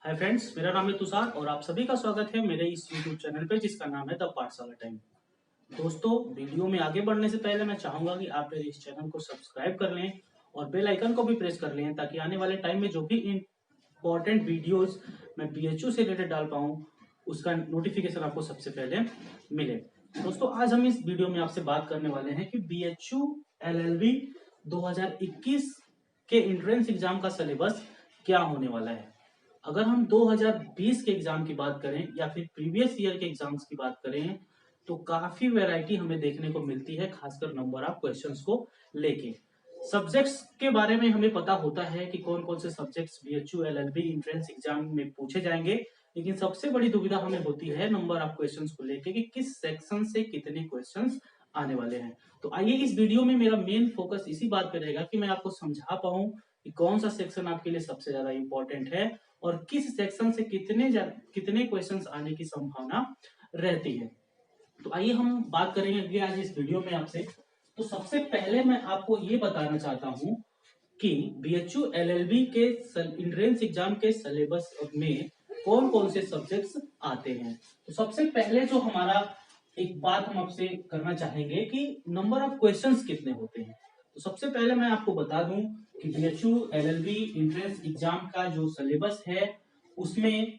Hi friends, मेरा नाम है तुषार और आप सभी का स्वागत है मेरे इस यूट्यूब चैनल पे जिसका नाम है द पाठशाला टाइम। दोस्तों, वीडियो में आगे बढ़ने से पहले मैं चाहूंगा कि आप मेरे इस चैनल को सब्सक्राइब कर लें और बेल आइकन को भी प्रेस कर लें ताकि आने वाले टाइम में जो भी इंपॉर्टेंट वीडियोस मैं बीएचयू से रिलेटेड डाल पाऊँ उसका नोटिफिकेशन आपको सबसे पहले मिले। दोस्तों, आज हम इस वीडियो में आपसे बात करने वाले हैं कि बीएचयू एलएलबी 2021 के एंट्रेंस एग्जाम का सिलेबस क्या होने वाला है। अगर हम 2020 के एग्जाम की बात करें या फिर प्रीवियस ईयर के एग्जाम्स की बात करें तो काफी वैरायटी हमें देखने को मिलती है, खासकर नंबर ऑफ क्वेश्चंस को लेके। सब्जेक्ट्स के बारे में हमें पता होता है कि कौन कौन से subjects BHU LLB entrance exam में पूछे जाएंगे, लेकिन सबसे बड़ी दुविधा हमें होती है नंबर ऑफ क्वेश्चंस को लेके कि किस सेक्शन से कितने क्वेश्चंस आने वाले हैं। तो आइए इस वीडियो में मेरा मेन फोकस इसी बात पे रहेगा कि मैं आपको समझा पाऊं कि कौन सा सेक्शन आपके लिए सबसे ज्यादा इंपॉर्टेंट है और किस सेक्शन से कितने क्वेश्चंस आने की संभावना रहती है। तो आइए हम बात करेंगे आज इस वीडियो में आपसे। तो सबसे पहले मैं आपको ये बताना चाहता हूं कि बीएचयू एलएलबी के एंट्रेंस एग्जाम के सिलेबस में कौन कौन से सब्जेक्ट्स आते हैं। तो सबसे पहले जो हमारा एक बात हम आपसे करना चाहेंगे कि नंबर ऑफ क्वेश्चंस कितने होते हैं। तो सबसे पहले मैं आपको बता दूं कि बीएचयू एलएलबी एंट्रेंस एग्जाम का जो सिलेबस है उसमें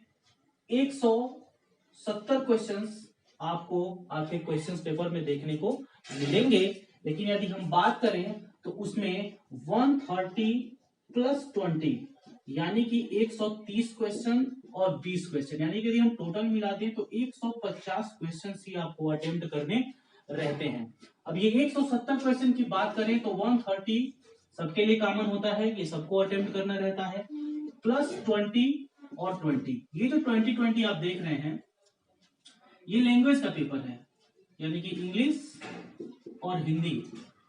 170 क्वेश्चंस आपको आपके क्वेश्चंस पेपर में देखने को मिलेंगे, लेकिन यदि हम बात करें तो उसमें 130 प्लस 20 यानी कि 130 क्वेश्चन और 20 क्वेश्चन यानी कि यदि हम टोटल मिला दें तो 150 क्वेश्चन ही आपको अटेम्प्ट करने रहते हैं। अब ये 170 क्वेश्चन की बात करें तो 130 सबके लिए कॉमन होता है कि सबको अटेम्प्ट करना रहता है, प्लस 20 और 20। ये जो 20 आप देख रहे हैं ये लैंग्वेज का पेपर है, यानी कि इंग्लिश और हिंदी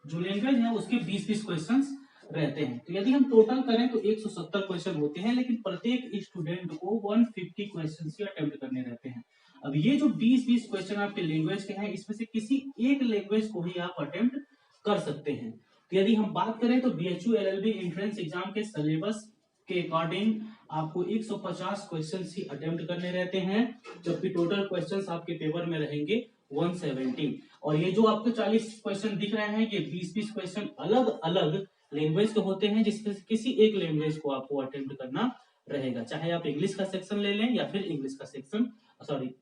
जो लैंग्वेज है उसके 20-20 क्वेश्चंस रहते हैं। तो यदि हम टोटल करें तो 170 क्वेश्चन होते हैं, लेकिन प्रत्येक स्टूडेंट को 150 क्वेश्चन ही अटेम्प्ट करने रहते हैं। अब ये जो 20-20 क्वेश्चन आपके लैंग्वेज के हैं इसमें से किसी एक लैंग्वेज को ही आप अटेम्प्ट कर सकते हैं। तो यदि हम बात करें तो बीएचयू एलएलबी एंट्रेंस एग्जाम के सिलेबस के अकॉर्डिंग आपको 150 क्वेश्चंस ही अटेम्प्ट करने रहते हैं, जबकि टोटल क्वेश्चंस आपके पेपर में रहेंगे 170। और ये जो आपको 40 क्वेश्चन दिख रहे हैं ये 20-20 क्वेश्चन अलग अलग लैंग्वेज के होते हैं, जिसमें किसी एक लैंग्वेज को आपको अटेम्प्ट करना रहेगा, चाहे आप इंग्लिश का सेक्शन ले लें या फिर इंग्लिश का सेक्शन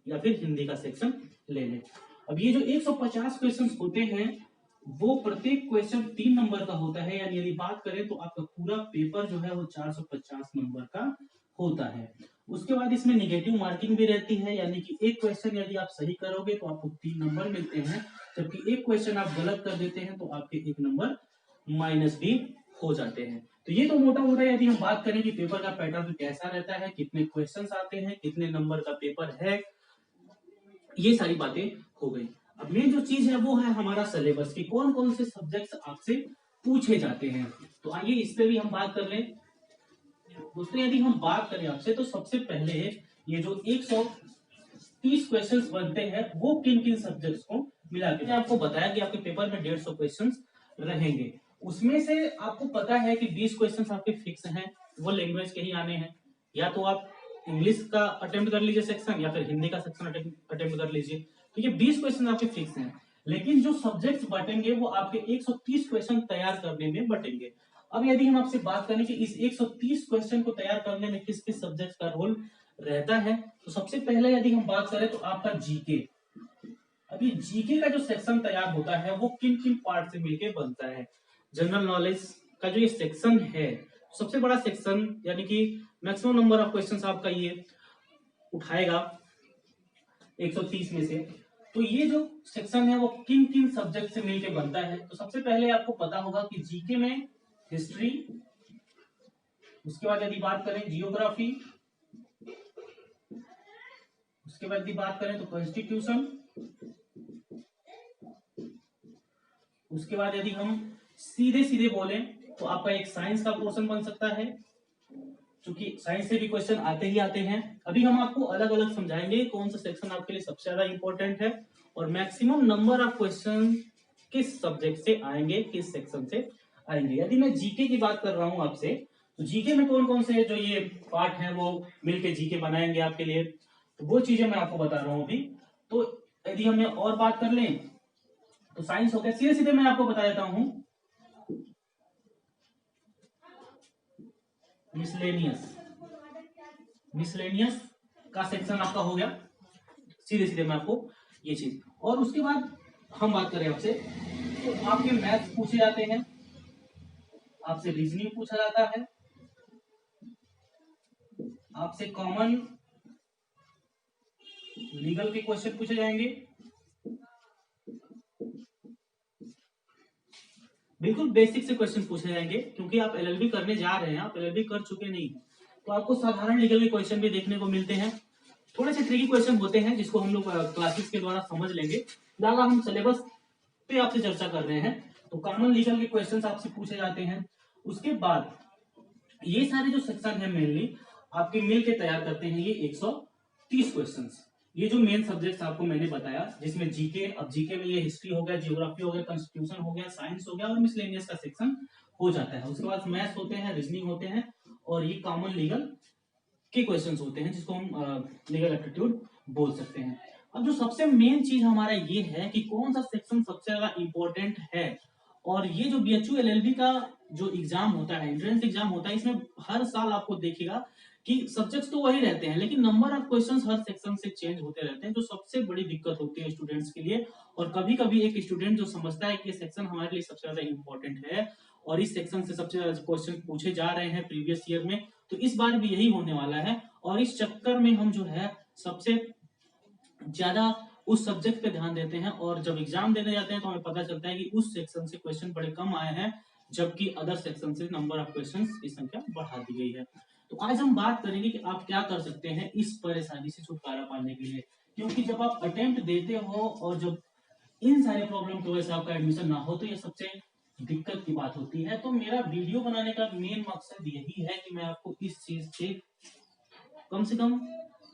या फिर हिंदी का सेक्शन ले लें। अब ये जो 150 क्वेश्चन होते हैं वो प्रत्येक क्वेश्चन 3 नंबर का होता है, यानी यदि बात करें तो आपका पूरा पेपर जो है वो 450 नंबर का होता है। उसके बाद इसमें निगेटिव मार्किंग भी रहती है, यानी कि एक क्वेश्चन यदि आप सही करोगे तो आपको 3 नंबर मिलते हैं, जबकि एक क्वेश्चन आप गलत कर देते हैं तो आपके 1 नंबर माइनस भी हो जाते हैं। तो ये तो मोटा मोटा यदि हम बात करें कि पेपर का पैटर्न कैसा रहता है, कितने क्वेश्चंस आते हैं, कितने नंबर का पेपर है, ये सारी बातें हो गई। अब मेन जो चीज है वो है हमारा सिलेबस की कौन कौन से सब्जेक्ट्स आपसे पूछे जाते हैं। तो आइए इस पे भी हम बात कर लें। दोस्तों, यदि हम बात करें आपसे तो सबसे पहले ये जो 130 क्वेश्चंस बनते हैं वो किन किन सब्जेक्ट्स को मिला के आपको बताया कि आपके पेपर में 150 क्वेश्चंस रहेंगे। उसमें से आपको पता है कि 20 क्वेश्चंस आपके फिक्स हैं, वो लैंग्वेज के ही आने हैं, या तो आप इंग्लिश का अटेम्प्ट कर लीजिए सेक्शन या फिर हिंदी का सेक्शन अटेम्प्ट कर लीजिए। तो ये 20 क्वेश्चन आपके फिक्स हैं, लेकिन जो सब्जेक्ट्स बटेंगे वो आपके 130 क्वेश्चन तैयार करने में बटेंगे। अब यदि हम आपसे बात करें कि इस 130 क्वेश्चन को तैयार करने में किस किस सब्जेक्ट का रोल रहता है, तो सबसे पहले यदि हम बात करें तो आपका जीके। अभी जीके का जो सेक्शन तैयार होता है वो किन किन पार्ट से मिलकर बनता है। जनरल नॉलेज का जो ये सेक्शन है सबसे बड़ा सेक्शन, यानी कि मैक्सिमम नंबर ऑफ क्वेश्चंस आपका ये उठाएगा 130 में से। तो ये जो सेक्शन है वो किन किन सब्जेक्ट से मिलकर बनता है, तो सबसे पहले आपको पता होगा कि जीके में हिस्ट्री, उसके बाद यदि बात करें जियोग्राफी, उसके बाद यदि बात करें तो कॉन्स्टिट्यूशन, उसके बाद यदि हम सीधे सीधे बोलें तो आपका एक साइंस का पोर्शन बन सकता है, क्योंकि साइंस से भी क्वेश्चन आते ही आते हैं। अभी हम आपको अलग अलग समझाएंगे कौन सा सेक्शन आपके लिए सबसे ज्यादा इंपॉर्टेंट है और मैक्सिमम नंबर ऑफ क्वेश्चन किस सब्जेक्ट से आएंगे, किस सेक्शन से आएंगे। यदि मैं जीके की बात कर रहा हूं आपसे तो जीके में कौन कौन से जो ये पार्ट है वो मिलके जीके बनाएंगे आपके लिए, तो वो चीजें मैं आपको बता रहा हूं अभी। तो यदि हमें और बात कर लें तो साइंस हो गया, सीधे सीधे मैं आपको बता देता हूं। मिसलेनियस का सेक्शन आपका हो गया, सीधे सीधे मैं आपको ये चीज। और उसके बाद हम बात करें आपसे, तो आपके मैथ्स पूछे जाते हैं, आपसे रीजनिंग पूछा जाता है, आपसे कॉमन लीगल के क्वेश्चन पूछे जाएंगे, बिल्कुल बेसिक से क्वेश्चन पूछे जाएंगे, क्योंकि आप एलएलबी करने जा रहे हैं, आप एलएलबी कर चुके नहीं, तो आपको साधारण लीगल के क्वेश्चन भी देखने को मिलते हैं। थोड़े से ट्रिकी क्वेश्चन होते हैं जिसको हम लोग क्लासेस के द्वारा समझ लेंगे, ज्यादा हम सिलेबस पे आपसे चर्चा कर रहे हैं। तो कॉमन लीगल के क्वेश्चंस आपसे पूछे जाते हैं। उसके बाद ये सारे जो सेक्शन है मेनली आपके मिल के तैयार करते हैं ये 130 क्वेश्चंस। ये जो मेन सब्जेक्ट्स आपको मैंने बताया, जिसमें जीके, अब जीके में ये हिस्ट्री हो गया, जियोग्राफी हो गया, कॉन्स्टिट्यूशन हो गया, साइंस हो गया और मिसलेनियस का सेक्शन हो जाता है। उसके बाद मैथ्स होते हैं, रीजनिंग होते हैं और ये कॉमन लीगल के क्वेश्चंस होते हैं जिसको हम लीगल एप्टीट्यूड बोल सकते हैं। अब जो सबसे मेन चीज हमारा ये है कि कौन सा सेक्शन सबसे ज्यादा इंपॉर्टेंट है, और ये जो बीएचयू एलएलबी का जो एग्जाम होता है, एंट्रेंस एग्जाम होता है, इसमें हर साल आपको देखेगा कि सब्जेक्ट्स तो वही रहते हैं लेकिन number of questions her section से चेंज होते रहते हैं, जो सबसे बड़ी दिक्कत होती है स्टूडेंट्स के लिए। और कभी कभी एक स्टूडेंट जो समझता है कि ये सेक्शन हमारे लिए सबसे ज्यादा इंपॉर्टेंट है और इस सेक्शन से सबसे ज्यादा क्वेश्चन पूछे जा रहे हैं प्रीवियस ईयर में, तो इस बार भी यही होने वाला है। और इस चक्कर में हम जो है सबसे ज्यादा उस सब्जेक्ट पे ध्यान देते हैं, और जब एग्जाम देने जाते हैं तो हमें पता चलता है कि उस सेक्शन से क्वेश्चन बड़े कम आए हैं, जबकि अदर सेक्शन से नंबर ऑफ क्वेश्चंस की संख्या बढ़ा दी गई है। तो आज हम बात करेंगे कि आप क्या कर सकते हैं इस परेशानी से छुटकारा पाने के लिए, क्योंकि जब आप अटेम्प्ट देते हो और जब इन सारे प्रॉब्लम की वजह से आपका एडमिशन ना हो तो ये सबसे दिक्कत की बात होती है। तो मेरा वीडियो बनाने का मेन मकसद यही है कि मैं आपको इस चीज से कम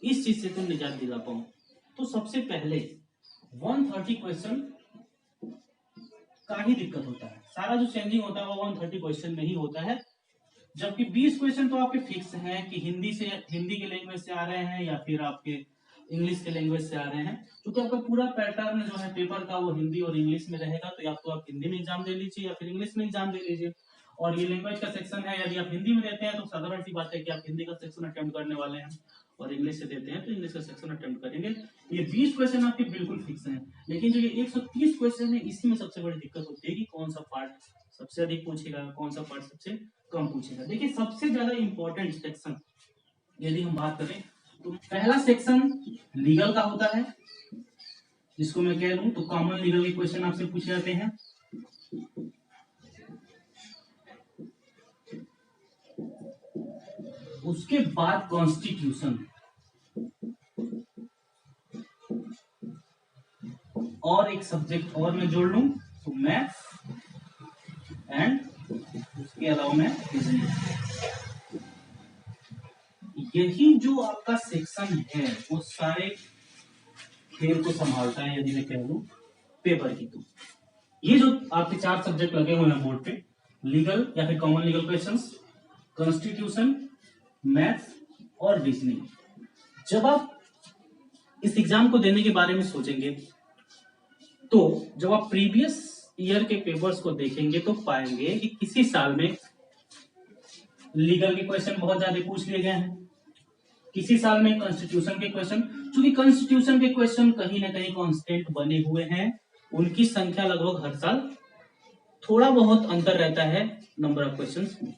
इस चीज से तो निजात दिला पाऊं। तो सबसे पहले 130 क्वेश्चन का ही दिक्कत होता है, सारा जो चेंजिंग होता है वो 130 क्वेश्चन में ही होता है, जबकि 20 क्वेश्चन तो आपके फिक्स हैं कि हिंदी के लैंग्वेज से आ रहे हैं या फिर आपके इंग्लिश के लैंग्वेज से आ रहे हैं। क्योंकि आपका पूरा पैटर्न जो है पेपर का वो हिंदी और इंग्लिश में रहेगा, तो या तो आप हिंदी में एग्जाम दे लीजिए या फिर इंग्लिश में एग्जाम दे लीजिए। और ये लैंग्वेज का सेक्शन है, यदि आप हिंदी में देते हैं तो साधारण सी बात है कि आप हिंदी का सेक्शन अटेम्प्ट करने वाले हैं, और इंग्लिश से देते हैं तो इंग्लिश का सेक्शन अटेम्प्ट करेंगे। ये 20 क्वेश्चन आपके बिल्कुल फिक्स हैं, लेकिन जो ये 130 क्वेश्चन है इसी में सबसे बड़ी दिक्कत होती है कि कौन सा पार्ट सबसे अधिक पूछेगा, कौन सा पार्ट सबसे कम पूछेगा। देखिए सबसे ज्यादा इंपॉर्टेंट सेक्शन यदि हम बात करें तो पहला सेक्शन लीगल का होता है, जिसको मैं कह लूं तो कॉमन लीगल के क्वेश्चन आपसे पूछे जाते हैं। उसके बाद कॉन्स्टिट्यूशन, और एक सब्जेक्ट और मैं जोड़ लूं तो मैथ्स एंड उसके अलावा मैं रीजनिंग। यही जो आपका सेक्शन है वो सारे खेल को संभालता है, यदि मैं कह लूं पेपर की। तो ये जो आपके 4 सब्जेक्ट लगे हुए हैं बोर्ड पे, लीगल या फिर common legal questions, constitution, maths और रीजनिंग, जब आप इस एग्जाम को देने के बारे में सोचेंगे तो जब आप प्रीवियस ईयर के पेपर्स को देखेंगे तो पाएंगे कि किसी साल में लीगल के क्वेश्चन बहुत ज्यादा पूछ लिए गए हैं, किसी साल में कॉन्स्टिट्यूशन के क्वेश्चन, क्योंकि कॉन्स्टिट्यूशन के क्वेश्चन कहीं ना कहीं कांस्टेंट बने हुए हैं, उनकी संख्या लगभग हर साल थोड़ा बहुत अंतर रहता है नंबर ऑफ क्वेश्चंस में।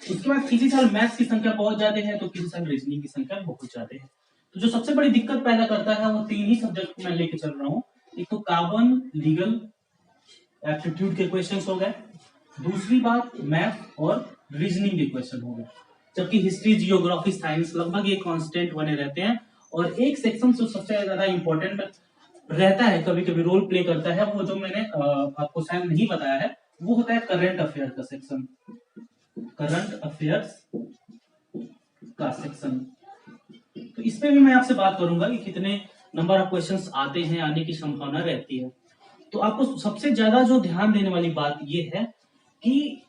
उसके बाद किसी साल मैथ्स की संख्या बहुत ज्यादा है तो किसी साल रीजनिंग की संख्या बहुत ज्यादा है। तो जो सबसे बड़ी दिक्कत पैदा करता है वो 3 ही सब्जेक्ट मैं लेके चल रहा हूँ। एक तो कॉमन लीगल एप्टीट्यूड के क्वेश्चंस हो गए, दूसरी बात मैथ और रीजनिंग के क्वेश्चन हो गए, जबकि हिस्ट्री, जियोग्राफी, साइंस लगभग ये कांस्टेंट बने रहते हैं। और एक सेक्शन जो सबसे ज्यादा इंपॉर्टेंट रहता है, कभी कभी रोल प्ले करता है, वो जो मैंने आपको शायद नहीं बताया है, वो होता है करंट अफेयर का सेक्शन। करंट अफेयर्स का सेक्शन, तो इसमें भी मैं आपसे बात करूंगा कि कितने नंबर ऑफ क्वेश्चंस आते हैं, आने की संभावना रहती है। तो आपको सबसे ज्यादा जो ध्यान देने वाली बात यह है कि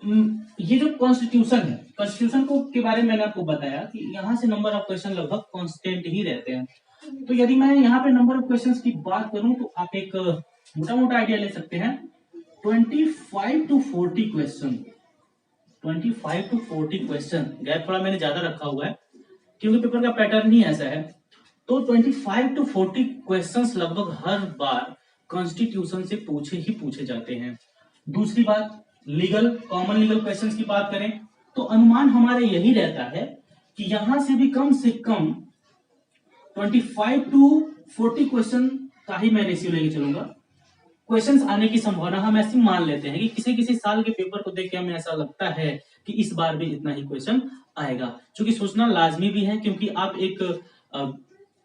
ये जो कॉन्स्टिट्यूशन है, कॉन्स्टिट्यूशन को के बारे में मैंने आपको बताया कि यहाँ से नंबर ऑफ क्वेश्चन लगभग कांस्टेंट ही रहते हैं। तो यदि मैं यहाँ पे नंबर ऑफ क्वेश्चंस की बात करूं तो आप एक मोटा मोटा आइडिया ले सकते हैं 25 to 40 question. 25 to 40 question, gap थोड़ा मैंने ज्यादा रखा हुआ है क्योंकि पेपर का पैटर्न ही ऐसा है। तो 25 to 40 क्वेश्चंस लगभग हर बार कॉन्स्टिट्यूशन से पूछे ही पूछे जाते हैं। दूसरी बात, लीगल कॉमन लीगल क्वेश्चंस की बात करें तो अनुमान हमारे यही रहता है कि यहां से भी कम से कम 25 to 40 क्वेश्चन का ही मैं रेशियो लेके चलूंगा। क्वेश्चंस आने की संभावना हम ऐसी मान लेते हैं कि किसी किसी साल के पेपर को देख के हमें ऐसा लगता है कि इस बार भी इतना ही क्वेश्चन आएगा, क्योंकि सोचना लाजमी भी है क्योंकि आप एक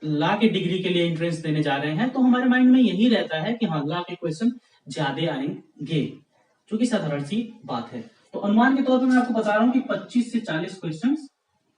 लॉ के डिग्री के लिए एंट्रेंस देने जा रहे हैं, तो हमारे माइंड में यही रहता है कि हाँ लॉ के क्वेश्चन ज्यादा आएंगे, जो कि साधारण सी बात है। तो अनुमान के तौर पर मैं आपको बता रहा हूँ कि 25 से 40 क्वेश्चन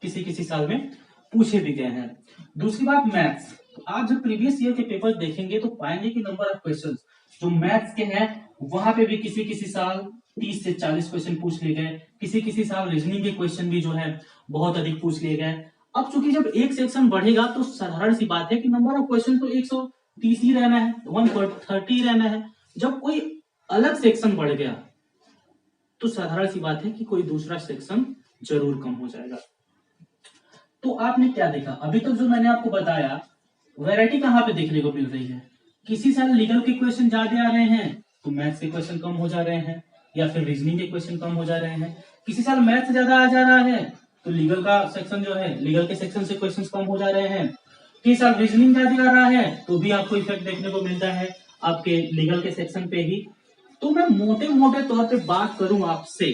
किसी किसी साल में पूछे भी गए हैं। दूसरी बात, मैथ्स। तो आप जब प्रीवियस ईयर के पेपर देखेंगे तो पाएंगे कि नंबर ऑफ क्वेश्चन जो मैथ्स के हैं वहां पे भी किसी किसी साल 30 से 40 क्वेश्चन पूछ लिए गए, किसी किसी साल रीजनिंग के क्वेश्चन भी जो है बहुत अधिक पूछ लिए गए। अब चूंकि जब एक सेक्शन बढ़ेगा तो साधारण सी बात है कि नंबर ऑफ क्वेश्चन तो 130 ही रहना है, 130 ही रहना है। जब कोई अलग सेक्शन बढ़ गया तो साधारण सी बात है कि कोई दूसरा सेक्शन जरूर कम हो जाएगा। तो आपने क्या देखा अभी तक जो मैंने आपको बताया, वैरायटी कहाँ पे देखने को मिल रही है? किसी साल लीगल के क्वेश्चन ज्यादा आ रहे हैं तो मैथ्स के क्वेश्चन कम हो जा रहे हैं, या फिर रीजनिंग के क्वेश्चन कम हो जा रहे हैं। किसी साल मैथ्स ज्यादा आ जा रहा है तो लीगल का सेक्शन जो है, लीगल के सेक्शन से क्वेश्चन कम हो जा रहे हैं। किसी साल रीजनिंग ज्यादा आ रहा है तो भी आपको इफेक्ट देखने को मिलता है आपके लीगल के सेक्शन पे ही। तो मैं मोटे मोटे तौर पे बात करूं आपसे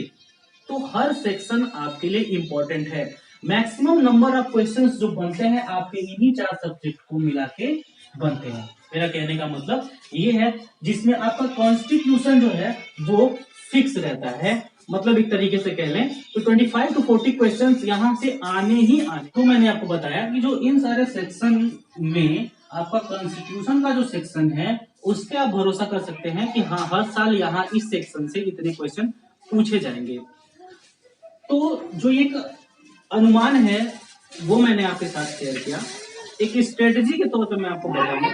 तो हर सेक्शन आपके लिए इंपॉर्टेंट है। मैक्सिमम नंबर ऑफ क्वेश्चंस जो बनते हैं आपके इन्हीं 4 सब्जेक्ट को मिला के बनते हैं। मेरा कहने का मतलब ये है जिसमें आपका कॉन्स्टिट्यूशन जो है वो फिक्स रहता है। मतलब एक तरीके से कह लें तो 25 to 40 क्वेश्चंस यहां से आने ही आने। तो मैंने आपको बताया कि जो इन सारे सेक्शन में आपका कॉन्स्टिट्यूशन का जो सेक्शन है उस पर आप भरोसा कर सकते हैं कि हाँ हर साल यहाँ इस सेक्शन से इतने क्वेश्चन पूछे जाएंगे। तो जो एक अनुमान है वो मैंने आपके साथ शेयर किया। एक स्ट्रेटजी के तौर पर मैं आपको बताऊं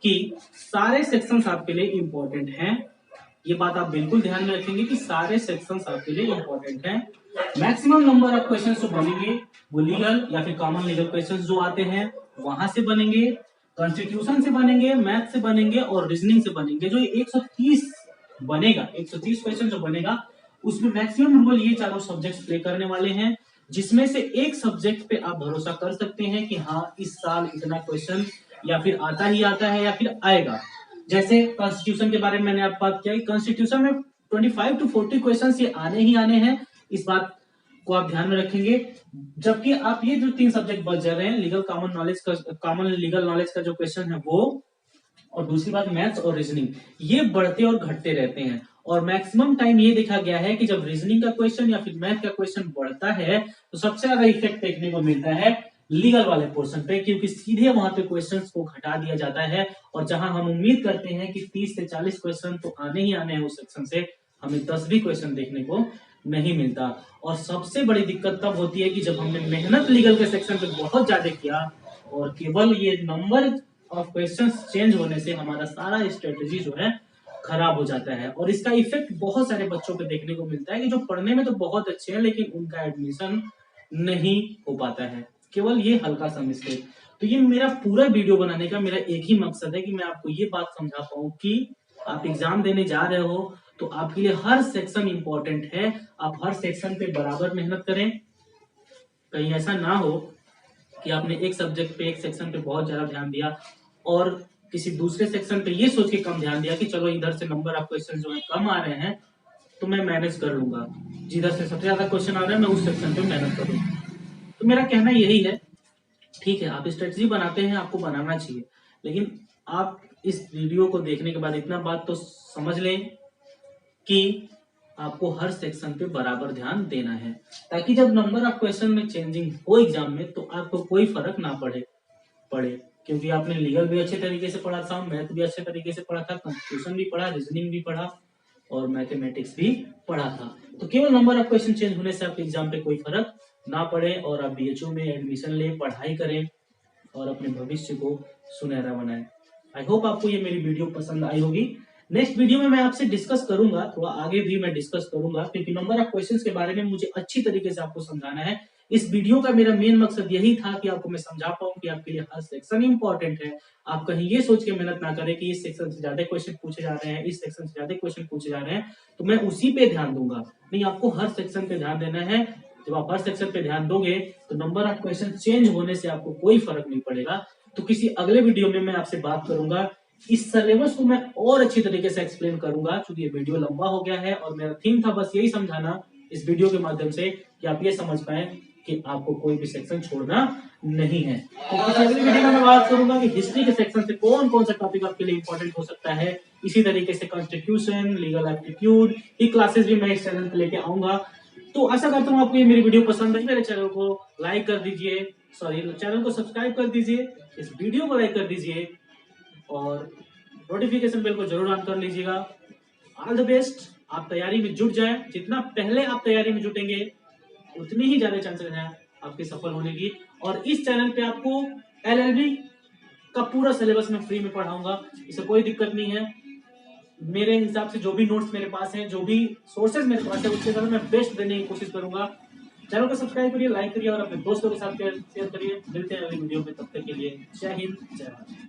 कि सारे सेक्शंस आपके लिए इंपॉर्टेंट हैं। ये बात आप बिल्कुल ध्यान में रखेंगे कि सारे सेक्शंस आपके लिए इंपॉर्टेंट हैं। मैक्सिमम नंबर ऑफ क्वेश्चंस जो बनेंगे वो लीगल या फिर कॉमन लीगल क्वेश्चंस जो आते हैं वहां से बनेंगे, कॉन्स्टिट्यूशन से बनेंगे, मैथ से बनेंगे और रीजनिंग से बनेंगे। जो 130 बनेगा, 130 क्वेश्चन जो बनेगा उसमें मैक्सिमम रोल ये चारों सब्जेक्ट्स प्ले करने वाले हैं, जिसमें से एक सब्जेक्ट पे आप भरोसा कर सकते हैं कि हाँ इस साल इतना क्वेश्चन या फिर आता ही आता है या फिर आएगा। जैसे कॉन्स्टिट्यूशन के बारे में मैंने आपको बात किया कि कॉन्स्टिट्यूशन में 25 to 40 क्वेश्चन ये आने ही आने हैं, इस बात को आप ध्यान में रखेंगे। जबकि आप ये जो 3 सब्जेक्ट बच जा रहे हैं, लीगल कॉमन नॉलेज का, कॉमन लीगल नॉलेज का जो क्वेश्चन है वो, और दूसरी बात मैथ्स और रीजनिंग, ये बढ़ते और घटते रहते हैं। और मैक्सिमम टाइम ये देखा गया है कि जब रीजनिंग का क्वेश्चन या फिर मैथ का क्वेश्चन बढ़ता है तो सबसे ज्यादा इफेक्ट देखने को मिलता है लीगल वाले पोर्शन पे, क्योंकि सीधे वहां पे क्वेश्चंस को घटा दिया जाता है। और जहां हम उम्मीद करते हैं कि 30 से 40 क्वेश्चन तो आने ही आने हैं उस सेक्शन से, हमें 10 भी क्वेश्चन देखने को नहीं मिलता। और सबसे बड़ी दिक्कत तब होती है कि जब हमने मेहनत लीगल के सेक्शन पे बहुत ज्यादा किया और केवल ये नंबर ऑफ क्वेश्चंस चेंज होने से हमारा सारा स्ट्रेटेजी जो है खराब हो जाता है। और इसका इफेक्ट बहुत सारे बच्चों पे देखने को मिलता है कि जो पढ़ने में तो बहुत अच्छे हैं लेकिन उनका एडमिशन नहीं हो पाता है, केवल ये हल्का सा मिस्टेक। तो ये मेरा पूरा वीडियो बनाने का मेरा एक ही मकसद है कि मैं आपको ये बात समझा पाऊं कि आप एग्जाम देने जा रहे हो तो आपके लिए हर सेक्शन इंपॉर्टेंट है। आप हर सेक्शन पे बराबर मेहनत करें। कहीं ऐसा ना हो कि आपने एक सब्जेक्ट पे, एक सेक्शन पे बहुत ज्यादा ध्यान दिया और किसी दूसरे सेक्शन पे ये सोच के कम ध्यान दिया कि चलो इधर से नंबर ऑफ क्वेश्चन जो है कम आ रहे हैं तो मैं मैनेज कर लूंगा, जिधर से सबसे ज्यादा क्वेश्चन आ रहे हैं मैं उस सेक्शन पे मेहनत करूंगा। तो मेरा कहना यही है, ठीक है आप स्ट्रेटजी बनाते हैं, आपको बनाना चाहिए, लेकिन आप इस वीडियो को देखने के बाद इतना बात तो समझ लें कि आपको हर सेक्शन पे बराबर ध्यान देना है, ताकि जब नंबर ऑफ क्वेश्चन में चेंजिंग हो एग्जाम में तो आपको कोई फर्क ना पड़े, क्योंकि आपने लीगल भी अच्छे तरीके से पढ़ा था, मैथ भी अच्छे तरीके से पढ़ा था, कॉन्स्टिट्यूशन भी पढ़ा, रीजनिंग भी पढ़ा, और मैथमेटिक्स भी पढ़ा था। तो केवल नंबर ऑफ क्वेश्चन चेंज होने से आपके एग्जाम पे कोई फर्क ना पड़े और आप बीएचयू में एडमिशन ले, पढ़ाई करें और अपने भविष्य को सुनहरा बनाएं। आई होप आपको ये मेरी वीडियो पसंद आई होगी। नेक्स्ट वीडियो में मैं आपसे डिस्कस करूंगा, थोड़ा आगे भी मैं डिस्कस करूंगा, क्योंकि नंबर ऑफ क्वेश्चंस के बारे में मुझे अच्छी तरीके से आपको समझाना है। इस वीडियो का मेरा मेन मकसद यही था कि आपको मैं समझा पाऊं कि आपके लिए हर सेक्शन इंपॉर्टेंट है। आप कहीं ये सोच के मेहनत ना करें कि इस सेक्शन से ज्यादा क्वेश्चन पूछे जा रहे हैं, इस सेक्शन से ज्यादा क्वेश्चन पूछे जा रहे हैं तो मैं उसी पे ध्यान दूंगा। नहीं, आपको हर सेक्शन पे ध्यान देना है। जब आप हर सेक्शन पे ध्यान दोगे तो नंबर ऑफ क्वेश्चन चेंज होने से आपको कोई फर्क नहीं पड़ेगा। तो किसी अगले वीडियो में मैं आपसे बात करूंगा, इस सिलेबस को मैं और अच्छी तरीके से एक्सप्लेन करूंगा, क्योंकि ये वीडियो लंबा हो गया है और मेरा थीम था बस यही समझाना इस वीडियो के माध्यम से कि आप ये समझ पाए कि आपको कोई भी सेक्शन छोड़ना नहीं है। तो किसी अगली वीडियो में मैं बात करूंगा कि हिस्ट्री के सेक्शन से कौन कौन सा टॉपिक आपके लिए इंपॉर्टेंट हो सकता है। इसी तरीके से कॉन्स्टिट्यूशन, लीगल एप्टीट्यूड, ये क्लासेस भी मैं इस चैनल पे लेके आऊंगा। तो आशा करता हूँ आपको ये मेरी वीडियो पसंद आई। मेरे चैनल को लाइक कर दीजिए, चैनल को सब्सक्राइब कर दीजिए, इस वीडियो को लाइक कर दीजिए और नोटिफिकेशन बेल को जरूर ऑन कर लीजिएगा। ऑल द बेस्ट, आप तैयारी में जुट जाएं। जितना पहले आप तैयारी में जुटेंगे उतनी ही ज्यादा चांसेस हैं आपके सफल होने की। और इस चैनल पे आपको एलएलबी का पूरा सिलेबस मैं फ्री में पढ़ाऊंगा, इससे कोई दिक्कत नहीं है। मेरे हिसाब से जो भी नोट्स मेरे पास हैं, जो भी सोर्सेज मेरे पास है, उसके साथ मैं बेस्ट देने की कोशिश करूंगा। चैनल को सब्सक्राइब करिए, लाइक करिए और अपने दोस्तों के साथ शेयर करिए। मिलते हैं अगली वीडियो में, तब तक के लिए जय हिंद, जय भारत।